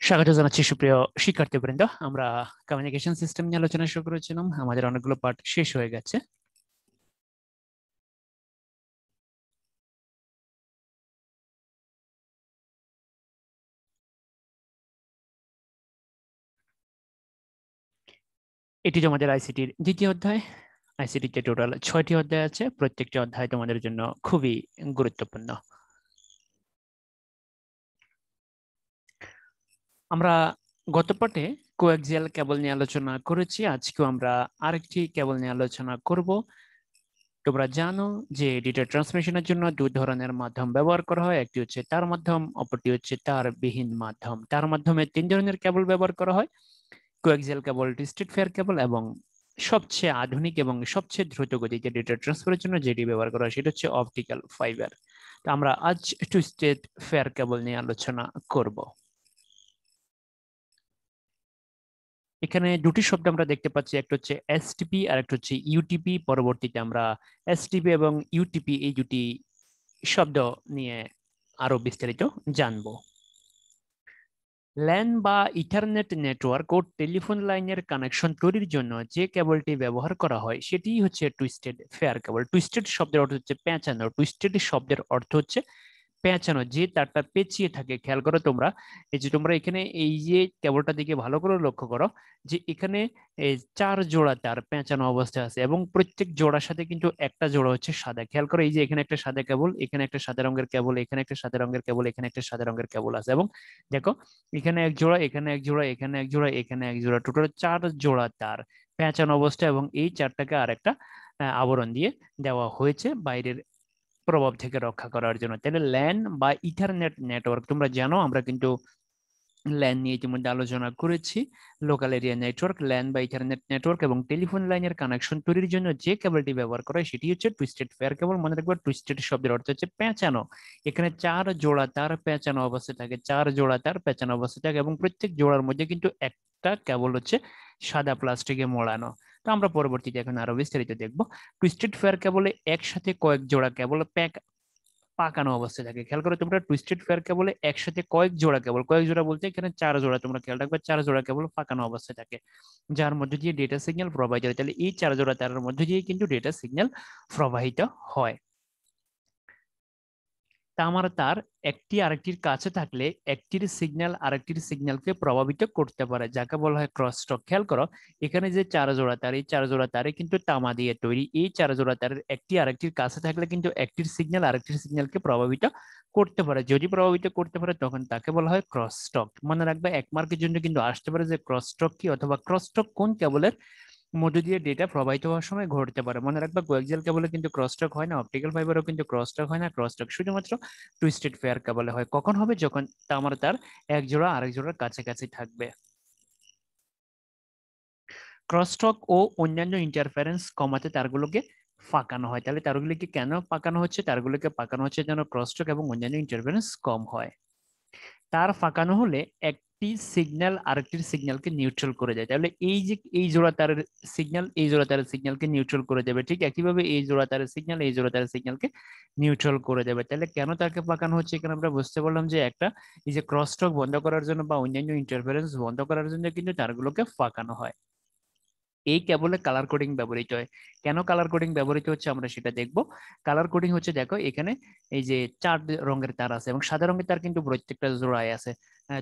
স্বাগত জানাচ্ছি সুপ্রিয় শিক্ষার্থীবৃন্দ। আমরা কমিউনিকেশন সিস্টেম নিয়ে আলোচনা শুরু করেছিলাম, আমাদের অনেকগুলো পার্ট শেষ হয়ে গেছে। এটি তোমাদের আইসিটির দ্বিতীয় অধ্যায়। আইসিটিতে টোটাল 6টি অধ্যায় আছে, প্রত্যেকটি অধ্যায় তোমাদের জন্য খুবই গুরুত্বপূর্ণ। আমরা গত পাঠে কোয়াক্সিয়াল কেবল নিয়ে আলোচনা করেছি, আজকেও আমরা আরেকটি কেবল নিয়ে আলোচনা করব। তোমরা জানো যে ডেটা ট্রান্সমিশনের জন্য দুই ধরনের মাধ্যম ব্যবহার করা হয়, একটি হচ্ছে তার মাধ্যম, অপরটি হচ্ছে তার বিহীন মাধ্যম। তার মাধ্যমে তিন ধরনের কেবল ব্যবহার করা হয়: কোয়াক্সিয়াল কেবল, টুইস্টেড ফেয়ার কেবল এবং সবচেয়ে আধুনিক এবং সবচেয়ে দ্রুত গতিতে ডেটা ট্রান্সফারের জন্য যেটি ব্যবহার করা হয় সেটা হচ্ছে অপটিক্যাল ফাইবার। তো আমরা আজ টুইস্টেড ফেয়ার কেবল নিয়ে আলোচনা করব। এখানে দুটি শব্দ আমরা দেখতে পাচ্ছি, একটা হচ্ছে এসটিপি আর একটা হচ্ছে ইউটিপি। পরবর্তীতে আমরা এসটিপি এবং ইউটিপি এই দুটি শব্দ নিয়ে আরো বিস্তারিত জানবো। ল্যান বা ইথারনেট নেটওয়ার্ক ও টেলিফোন লাইনের কানেকশন তৈরির জন্য যে কেবলটি ব্যবহার করা হয় সেটি হচ্ছে টুইস্টেড ফেয়ার কেবল। টুইস্টেড শব্দের অর্থ হচ্ছে পেঁচানো, টুইস্টেড শব্দের অর্থ হচ্ছে পেঁচানো, যে তারটা পেঁচিয়ে থাকে। খেয়াল করো তোমরা, এই যে তোমরা এখানে এই যে কেবলটা দিকে ভালো করে লক্ষ্য করো যে এখানে এই 4 জোড়া তার পেঁচানো অবস্থায় আছে এবং প্রত্যেক জোড়ার সাথে কিন্তু একটা জোড়া হচ্ছে সাদা। খেয়াল করো, এই যে এখানে একটা সাদা কেবল, এখানে একটা সাদা রঙের কেবল, এখানে একটা সাদা রঙের কেবল, এখানে একটা সাদা রঙের কেবল আছে। এবং দেখো, এখানে এক জোড়া, এখানে এক জোড়া, এখানে এক জোড়া, এখানে এক জোড়া, টোটাল 4 জোড়া তার পেঁচানো অবস্থা। এবং এই চারটাকে আরেকটা আবরণ দিয়ে দেওয়া হয়েছে বাইরের প্রভাব থেকে রক্ষা করার জন্য। তাহলে ল্যান বা ইথারনেট নেটওয়ার্ক, তোমরা জানো আমরা কিন্তু ল্যান নিয়ে ইতিমধ্যে আলোচনা করেছি। লোকাল এরিয়া নেটওয়ার্ক, ল্যান বা ইথারনেট নেটওয়ার্ক এবং টেলিফোন লাইনের কানেকশন তৈরির জন্য যে কেবলটি ব্যবহার করা হয় সেটি হচ্ছে টুইস্টেড ফেয়ার কেবল। মনে রাখবে, টুইস্টেড শব্দের অর্থ হচ্ছে পেঁচানো। এখানে 4 জোড়া তার পেঁচানো অবস্থায় থাকে, 4 জোড়া তার পেঁচানো অবস্থায় থাকে এবং প্রত্যেক জোড়ার মধ্যে কিন্তু একটা কেবল হচ্ছে সাদা প্লাস্টিকে মোড়ানো। তো আমরা পরবর্তীতে এখন আরো বিস্তারিত দেখবো। টুইস্টেড ফেয়ার কেবলে একসাথে কয়েক জোড়া কেবল পাকানো অবস্থায় থাকে। খেয়াল করো তোমরা, টুইস্টেড ফেয়ার কেবলে একসাথে কয়েক জোড়া কেবল, কয়েক জোড়া বলতে এখানে 4 জোড়া, তোমরা খেয়াল রাখবে 4 জোড়া কেবল পাকানো অবস্থায় থাকে, যার মধ্যে দিয়ে ডেটা সিগন্যাল প্রবাহিত হয়। তাহলে এই 4 জোড়া তারের মধ্যে দিয়ে কিন্তু ডেটা সিগন্যাল প্রবাহিত হয়। তামার তার একটি আরেকটির কাছে থাকলে একটির সিগন্যাল আরেকটির সিগন্যালকে প্রভাবিত করতে পারে, যাকে বলা হয় ক্রস টক। খেয়াল করো, এখানে যে 4 জোড়া তার, এই 4 জোড়া তারে কিন্তু তামা দিয়ে তৈরি। এই 4 জোড়া তারের একটি আরেকটির কাছে থাকলে কিন্তু একটির সিগন্যাল আরেকটির সিগন্যালকে প্রভাবিত করতে পারে। যদি প্রভাবিত করতে পারে তখন তাকে বলা হয় ক্রস টক। মনে রাখবে, 1 মার্কের জন্য কিন্তু আসতে পারে যে ক্রস টক কি অথবা ক্রস টক কোন কেবলের মধ্য দিয়ে ডেটা প্রবাহিত হওয়ার সময় ঘটতে পারে। মনে রাখবা, কোয়াক্সিয়াল কেবলে কিন্তু ক্রসটক হয় না, অপটিক্যাল ফাইবারও কিন্তু ক্রসটক হয় না। ক্রসটক শুধুমাত্র টুইস্টেড ফেয়ার কেবলে হয়। কখন হবে? যখন তামার তার এক জোড়া আরেক জোড়ার কাছাকাছি থাকবে। ক্রসটক ও অন্যান্য ইন্টারফারেন্স কমাতে তারগুলোকে পাকানো হয়। তাহলে তারগুলোকে কেন পাকানো হচ্ছে? তারগুলোকে পাকানো হচ্ছে যেন ক্রসটক এবং অন্যান্য ইন্টারফারেন্স কম হয়। তার ফাঁকানো হলে একটি সিগন্যাল আরেকটির সিগন্যালকে নিউট্রাল করে দেয়। তাহলে এই যে এই জোড়া তারের সিগন্যাল এই জোড়া তারের সিগন্যালকে নিউট্রাল করে দেবে, ঠিক একইভাবে এই জোড়া তারের সিগন্যাল এই জোড়া তারের সিগন্যালকে নিউট্রাল করে দেবে। তাহলে কেন তাকে পাকানো হচ্ছে? এখানে আমরা বুঝতে পারলাম যে একটা, এই যে ক্রসটক বন্ধ করার জন্য বা অন্যান্য ইন্টারফারেন্স বন্ধ করার জন্য কিন্তু তারগুলোকে ফাঁকানো হয়। এই কেবলে কালার কোডিং ব্যবহৃত হয়। কেন কালার কোডিং ব্যবহৃত হচ্ছে আমরা সেটা দেখব। কালার কোডিং হচ্ছে, দেখো এখানে এই যে 4 রঙের তার আছে এবং সাদা রঙের তার কিন্তু প্রত্যেকটা জোড়ায় আছে।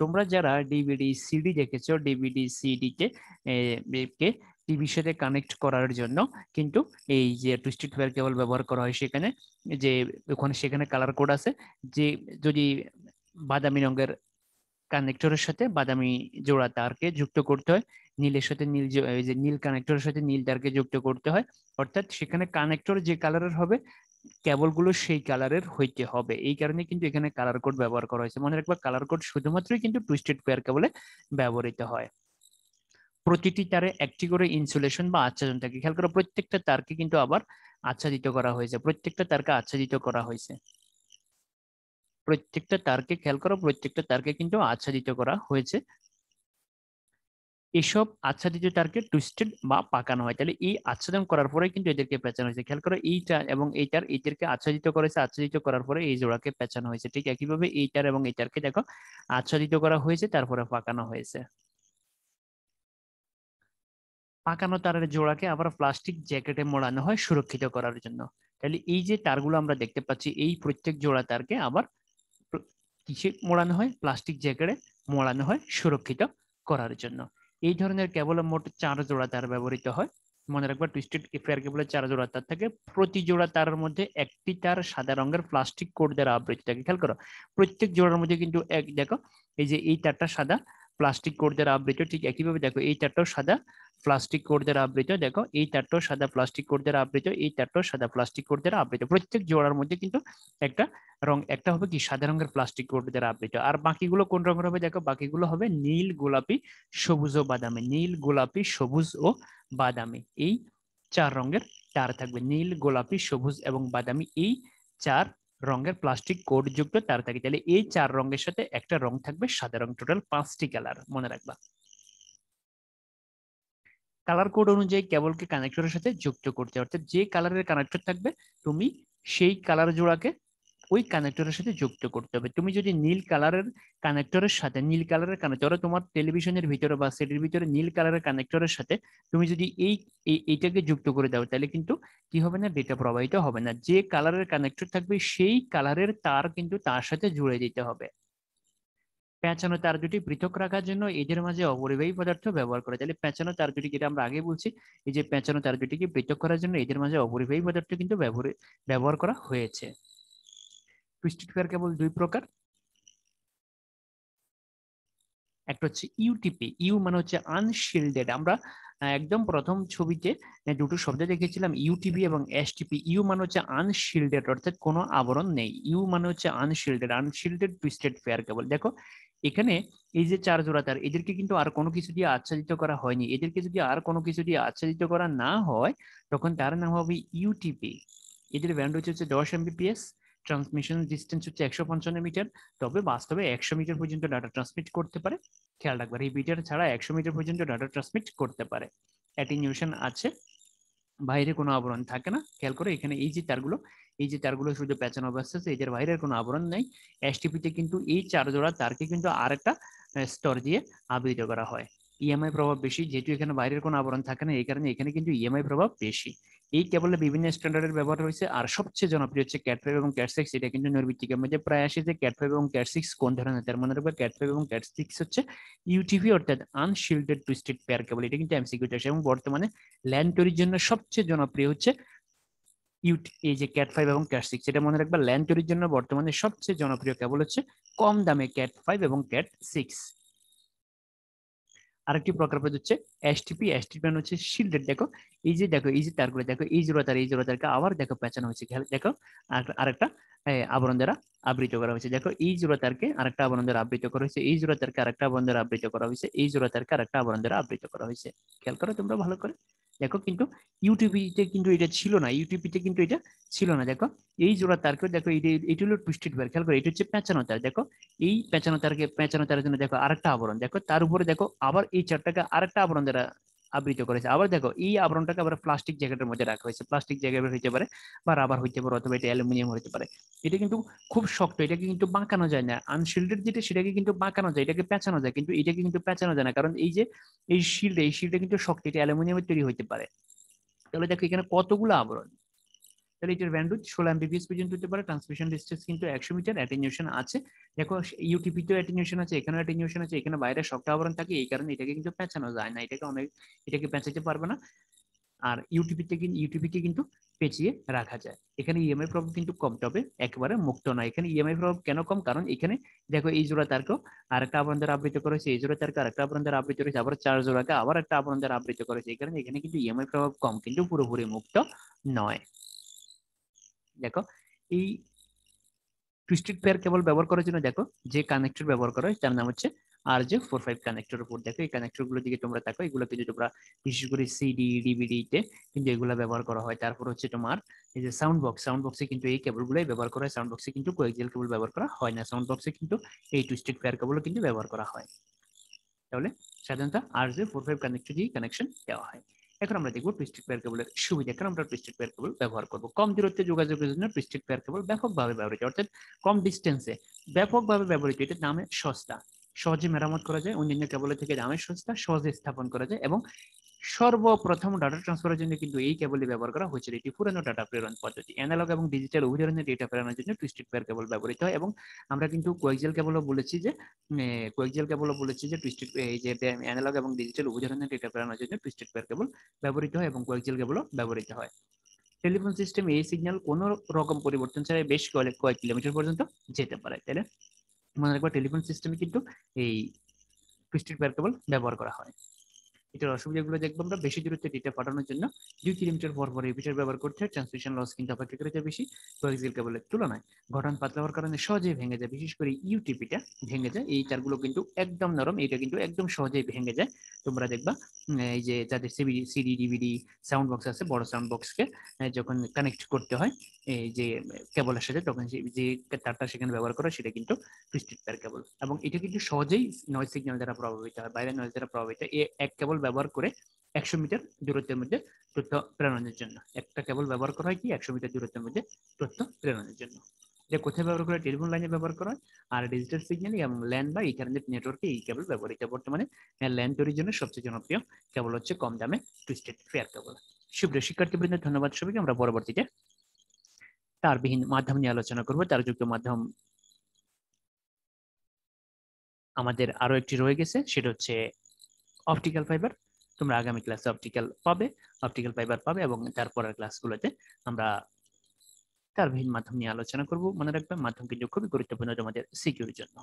তোমরা যারা ডিভিডি সিডি দেখেছো, ডিভিডি সিডি কে টিভির সাথে কানেক্ট করার জন্য কিন্তু এই যে টুইস্টেড ফেয়ার কেবল ব্যবহার করা হয়। সেখানে যে ওখানে সেখানে কালার কোড আছে, যে যদি বাদামি রঙের কানেক্টরের সাথে বাদামি জোড়া তারকে যুক্ত করতে হয়, নীলের সাথে নীল এই যে নীল কানেক্টরের সাথে নীল তারকে যুক্ত করতে হয়। অর্থাৎ সেখানে কানেক্টর যে কালারের হবে, কেবলগুলো সেই কালারের হইতে হবে। এই কারণে কিন্তু এখানে কালার কোড ব্যবহার করা হয়েছে। মনে রাখবা, কালার কোড শুধুমাত্রই কিন্তু টুইস্টেড পেয়ার কেবলে ব্যবহৃত হয়। প্রতিটি তারে একটি করে ইনসুলেশন বা আচ্ছাদন থাকে। খেয়াল করো, প্রত্যেকটা তারকে কিন্তু আবার আচ্ছাদিত করা হয়েছে, প্রত্যেকটা তারকে আচ্ছাদিত করা হয়েছে। প্রত্যেকটা তারকে খেয়াল করো, প্রত্যেকটা তারকে কিন্তু আচ্ছাদিত করা হয়েছে। এসব আচ্ছাদিত তারকে টুইস্টেড বা পাকানো হয়। তাহলে এই আচ্ছাদন করার পরে কিন্তু এদেরকে পেঁচানো হয়েছে। খেয়াল করো এইটা এবং এইটার এদেরকে আচ্ছাদিত করেছে, আচ্ছাদিত করার পরে এই জোড়াকে পেঁচানো হয়েছে। ঠিক একইভাবে এইটার এবং এইটারকে দেখো আচ্ছাদিত করা হয়েছে, তারপরে পাকানো হয়েছে। পাকানো তারের জোড়াকে আবার প্লাস্টিক জ্যাকেটে মোড়ানো হয় সুরক্ষিত করার জন্য। তাহলে এই যে তারগুলো আমরা দেখতে পাচ্ছি, এই প্রত্যেক জোড়া তারকে আবার কিসে মোড়ানো হয়? প্লাস্টিক জ্যাকেটে মোড়ানো হয় সুরক্ষিত করার জন্য। এই ধরনের কেবলের মোট 4 জোড়া তার ব্যবহৃত হয়। মনে রাখবা টুইস্টেড ফেয়ার কেবলের 4 জোড়া তার থাকে। প্রতি জোড়া তারের মধ্যে একটি তার সাদা রঙের প্লাস্টিক কোট দ্বারা আবৃত থাকে। খেয়াল করো প্রত্যেক জোড়ার মধ্যে কিন্তু এক দেখো এই যে এই তারটা সাদা প্লাস্টিক কোট দ্বারা আবৃত। ঠিক একইভাবে দেখো এই তারটাও সাদা প্লাস্টিক কোট দ্বারা আবৃত। দেখো এই তারটাও সাদা প্লাস্টিক কোট দ্বারা আবৃত, এই তারটাও সাদা প্লাস্টিক কোট দ্বারা আবৃত। প্রত্যেক জোড়ার মধ্যে কিন্তু একটা রং, একটা হবে কি সাদা রঙের প্লাস্টিক কোট দ্বারা আবৃত। আর বাকিগুলো কোন রঙের হবে? দেখো বাকিগুলো হবে নীল, গোলাপি, সবুজ ও বাদামি। নীল, গোলাপি, সবুজ ও বাদামি, এই 4 রঙের তার থাকবে। নীল, গোলাপি, সবুজ এবং বাদামি, এই 4 রঙের প্লাস্টিক কোড যুক্ত তার থাকে। তাহলে এই 4 রঙের সাথে একটা রং থাকবে সাদা রং। টোটাল 5টি কালার মনে রাখবা। কালার কোড অনুযায়ী কেবলকে কানেক্টরের সাথে যুক্ত করতে, অর্থাৎ যে কালারের কানেক্টর থাকবে তুমি সেই কালার জোড়াকে ওই কানেক্টরের সাথে যুক্ত করতে হবে। তুমি যদি নীল কালারের কানেক্টরের সাথে, নীল কালারের কানেক্টর তোমার টেলিভিশনের ভিতরে বা সেটির ভিতরে নীল কালারের কানেক্টরের সাথে তুমি যদি এইটাকে যুক্ত করে দাও, তাহলে কিন্তু কি হবে না? ডেটা প্রবাহিত হবে না। যে কালারের কানেক্টর থাকবে সেই কালারের তার কিন্তু তার সাথে জুড়ে দিতে হবে। পেঁচানো তার দুটি পৃথক রাখার জন্য এদের মাঝে অপরিবাহী পদার্থ ব্যবহার করে। তাহলে পেঁচানো তার দুটি, যেটা আমরা আগে বলছি, এই যে পেঁচানো তার দুটিকে পৃথক করার জন্য এদের মাঝে অপরিবাহী পদার্থ কিন্তু ব্যবহার করা হয়েছে। টুইস্টেড পেয়ার কেবল 2 প্রকার। একটা হচ্ছে ইউটিপি। ইউ মানে হচ্ছে আনশিল্ডেড। আমরা একদম প্রথম ছবিতে দুটো শব্দ দেখেছিলাম, ইউটিপি এবং এসটিপি। ইউ মানে হচ্ছে আনশিল্ডেড, অর্থাৎ কোনো আবরণ নেই। ইউ মানে হচ্ছে আনশিল্ডেড, আনশিল্ডেড টুইস্টেড পেয়ার কেবল। দেখো এখানে এই যে 4 জোড়া তার, এদেরকে কিন্তু আর কোনো কিছু দিয়ে আচ্ছাদিত করা হয়নি। এদেরকে যদি আর কোনো কিছু দিয়ে আচ্ছাদিত করা না হয়, তখন তার নাম হবে ইউটিপি। এদের ব্যান্ড হচ্ছে 10 এমবিপিএস, ট্রান্সমিশন ডিস্টেন্স হচ্ছে 155 মিটার। তবে বাস্তবে 100 মিটার পর্যন্ত ডাটা ট্রান্সমিট করতে পারে। খেয়াল রাখবে রিপিটার ছাড়া 100 মিটার পর্যন্ত ডাটা ট্রান্সমিট করতে পারে। অ্যাটেনিউশন আছে, বাইরে কোনো আবরণ থাকে না। খেয়াল করে এখানে এই যে তারগুলো, এই যে তারগুলো শুধু পেঁচানো অবস্থা আছে, এদের বাইরের কোনো আবরণ নেই। এসটিপিতে কিন্তু এই 4 জোড়া তারকে কিন্তু আরেকটা স্তর দিয়ে আবৃত করা হয়। ইএমআই প্রভাব বেশি, যেহেতু এখানে বাইরের কোনো আবরণ থাকে না, এই কারণে এখানে কিন্তু ইএমআই প্রভাব বেশি। এই কেবলে বিভিন্ন স্ট্যান্ডার্ডের ব্যবহার হয়েছে, আর সবচেয়ে জনপ্রিয় হচ্ছে ক্যাট 5 এবং ক্যাট 6। এটা কিন্তু নৈর্ব্যক্তিকের মধ্যে প্রায় আসে যে ক্যাট 5 এবং ক্যাট 6 কোন ধরনের তার। মনে রাখবে ক্যাট 5 এবং ক্যাট 6 হচ্ছে ইউটিভি, অর্থাৎ আনশিল্ডেড টুইস্টেড পেয়ার কেবল। এটা কিন্তু এমসিকিউতে আসে। এবং বর্তমানে ল্যান্ড তৈরির জন্য সবচেয়ে জনপ্রিয় হচ্ছে এই যে ক্যাট 5 এবং ক্যাট 6। এটা মনে রাখবা, ল্যান্ড তৈরির জন্য বর্তমানে সবচেয়ে জনপ্রিয় কেবল হচ্ছে কম দামে ক্যাট 5 এবং ক্যাট 6। আরেকটি প্রকার হচ্ছে এসটিপি। এসটিপি মানে হচ্ছে শিল্ডেড। দেখো এই যে তারগুলো, দেখো এই জোড়া তার, এই জোড়া তারকে আবার দেখো পেঁচানো হয়েছে। দেখো আরেকটা আবরণ দ্বারা আবৃত করা হয়েছে। দেখো এই জোড়া তারকে আরেকটা আবরণ দ্বারা আবৃত করা হয়েছে, এই জোড়া তারকে আরেকটা আবরণ দ্বারা আবৃত করা হয়েছে, এই জোড়া তারকে আরেকটা আবরণ দ্বারা আবৃত করা হয়েছে। খেয়াল করো তোমরা ভালো করে। দেখো কিন্তু ইউটিপিতে কিন্তু এটা ছিল না, ইউটিপিতে কিন্তু এটা ছিল না। দেখো এই জোড়া তারকে দেখো, এটা হলো টুইস্টেড পেয়ার। খেয়াল করো এটা হচ্ছে পেঁচানো তার। দেখো এই পেঁচানো তারের জন্য দেখো আরেকটা আবরণ, দেখো তার উপরে দেখো আবার এই চারটাকে আরেকটা আবরণ দ্বারা আবৃত করেছে। আবার দেখো এই আবরণটাকে আবার প্লাস্টিক জ্যাকেটের মধ্যে রাখা হয়েছে। প্লাস্টিক জ্যাকেট হইতে পারে বা রাবার হইতে পারে, অথবা এটা অ্যালুমিনিয়াম হইতে পারে। এটা কিন্তু খুব শক্ত, এটাকে কিন্তু বাঁকানো যায় না। আনশিল্ডেড যেটা সেটাকে কিন্তু বাঁকানো যায়, এটাকে পেঁচানো যায়, কিন্তু এটাকে কিন্তু পেঁচানো যায় না, কারণ এই যে এই শিল্ডটা কিন্তু শক্ত, এটা অ্যালুমিনিয়ামের তৈরি হইতে পারে। তাহলে দেখো এখানে কতগুলো আবরণ। তাহলে এটার ব্যান্ডউইথ 16 এমবিপিএস পর্যন্ত হতে পারে। ট্রান্সমিশন ডিস্টেন্স কিন্তু 100 মিটার। অ্যাটেনিউশন আছে, দেখো ইউটিপি তেও অ্যাটেনিউশন আছে, এখানেও অ্যাটেনিউশন আছে। এখানে বাইরে শক্ত আবরণ থাকে, এই কারণে এটাকে কিন্তু পেঁচানো যায় না, এটাকে পেঁচাতে পারবে না। আর ইউটিপিকে কিন্তু পেঁচিয়ে রাখা যায়। এখানে ইএমআই প্রভাব কিন্তু কম, তবে একেবারে মুক্ত নয়। এখানে ইএমআই প্রভাব কেন কম? কারণ এখানে দেখো এই জোড়া তারকেও আরেকটা আবরণ দ্বারা আবৃত করেছে, এই জোড়া তারকে আরেকটা আবরণ দ্বারা আবৃত করেছে, আবার 4 জোড়াকে আবার একটা আবরণ দ্বারা আবৃত করেছে। এই কারণে এখানে কিন্তু ইএমআই প্রভাব কম, কিন্তু পুরোপুরি মুক্ত নয়। দেখো এই টুইস্টেড পেয়ার কেবল ব্যবহার করার জন্য দেখো যে কানেক্টর ব্যবহার করা হয় তার নাম হচ্ছে RJ45 কানেক্টর। উপর দেখো এই কানেক্টর গুলোর দিকে তোমরা দেখো, এগুলো কিন্তু তোমরা বিশেষ করে সিডি ডিভিডি তে কিন্তু এগুলো ব্যবহার করা হয়। তারপর হচ্ছে তোমার এই যে সাউন্ড বক্সে কিন্তু এই কেবল গুলোই ব্যবহার করা হয়। সাউন্ড বক্সে কিন্তু কোয়েক্সিয়াল কেবল ব্যবহার করা হয় না, সাউন্ড বক্সে কিন্তু এই টুইস্টেড পেয়ার কেবল কিন্তু ব্যবহার করা হয়। তাহলে সাধারণত RJ45 কানেক্টর দিয়ে কানেকশন দেওয়া হয়। এখন আমরা দেখব টুইস্টেড পেয়ার কেবলের সুবিধা। এখন আমরা টুইস্টেড পেয়ার কেবল ব্যবহার করব। কম দূরত্বে যোগাযোগের জন্য টুইস্টেড পেয়ার কেবল ব্যাপকভাবে ব্যবহৃত, অর্থাৎ কম ডিস্টেন্সে ব্যাপকভাবে ব্যবহৃত। এটা দামে সস্তা, সহজে মেরামত করা যায়, অন্যান্য কেবলের থেকে দামে সস্তা, সহজে স্থাপন করা যায় এবং সর্বপ্রথম ডাটা ট্রান্সফারের জন্য কিন্তু এই কেবলই ব্যবহার করা হয়েছিল। এটি পুরানো ডাটা প্রেরণ পদ্ধতি। অ্যানালগ এবং ডিজিটাল উভয় ধরনের ডেটা প্রেরণের জন্য টুইস্টেড পেয়ার কেবল ব্যবহৃত হয় এবং আমরা কিন্তু কোয়াক্সিয়াল কেবলও বলেছি যে টুইস্টেড এই যে অ্যানালগ এবং ডিজিটাল উভয় ধরনের ডেটা প্রেরণের জন্য টুইস্টেড পেয়ার কেবল ব্যবহৃত হয় এবং কোয়াক্সিয়াল কেবলও ব্যবহৃত হয়। টেলিফোন সিস্টেম এই সিগন্যাল কোনো রকম পরিবর্তন ছাড়াই বেশ কয়েক কিলোমিটার পর্যন্ত যেতে পারে, তাই না? মনে রাখবা টেলিফোন সিস্টেমে কিন্তু এই টুইস্টেড পেয়ার কেবল ব্যবহার করা হয়। এটার অসুবিধাগুলো দেখবো আমরা। বেশি দূরত্বে ডেটা পাঠানোর জন্য 2 কিলোমিটার পর পর রিপিটার ব্যবহার করতে হয়। ট্রান্সমিশন লস কিন্তু অপেক্ষাকৃত বেশি কোয়াক্সিয়াল কেবলের তুলনায়। গঠন পাতলা হওয়ার কারণে সহজেই ভেঙে যায়, বিশেষ করে ইউটিপিটা ভেঙে যায়। এই তারগুলো কিন্তু একদম নরম, এটা কিন্তু একদম সহজেই ভেঙে যায়। তোমরা দেখবা এই যে যাদের সিডি ডিভিডি সাউন্ড বক্স আছে, বড় সাউন্ড বক্সকে যখন কানেক্ট করতে হয় এই যে কেবলের সাথে, তখন যে তারটা সেখানে ব্যবহার করা সেটা কিন্তু টুইস্টেড পেয়ার কেবল এবং এটা কিন্তু সহজেই নয়েজ সিগন্যাল দ্বারা প্রভাবিত হয়, বাইরের নয়েজ দ্বারা প্রভাবিত। এক কেবল ব্যবহার করে 100 মিটার দূরত্বের মধ্যে তথ্য প্রেরণের জন্য একটা কেবল ব্যবহার করা হয় কি 100 মিটার দূরত্বের মধ্যে তথ্য প্রেরণের জন্য। এটা কোথায় ব্যবহার করা হয়? টেলিফোন লাইনে ব্যবহার করা হয় আর ডিজিটাল সিগন্যাল এবং ল্যান বা ইথারনেট নেটওয়ার্কে এই কেবল ব্যবহৃত। বর্তমানে ল্যান তৈরির জন্য সবচেয়ে জনপ্রিয় কেবল হচ্ছে কম দামে টুইস্টেড পেয়ার কেবল। সুপ্রিয় শিক্ষার্থীবৃন্দ, ধন্যবাদ সবাইকে। আমরা পরবর্তীতে তারবিহীন মাধ্যম নিয়ে আলোচনা করব। তারযুক্ত মাধ্যম আমাদের আরো একটি রয়ে গেছে, সেটা হচ্ছে অপটিক্যাল ফাইবার। তোমরা আগামী ক্লাসে অপটিক্যাল ফাইবার পাবে এবং তারপরের ক্লাসগুলোতে আমরা তারবিহীন মাধ্যম নিয়ে আলোচনা করব। মনে রাখবে মাধ্যম কিন্তু খুবই গুরুত্বপূর্ণ তোমাদের সিকিউরিটির জন্য।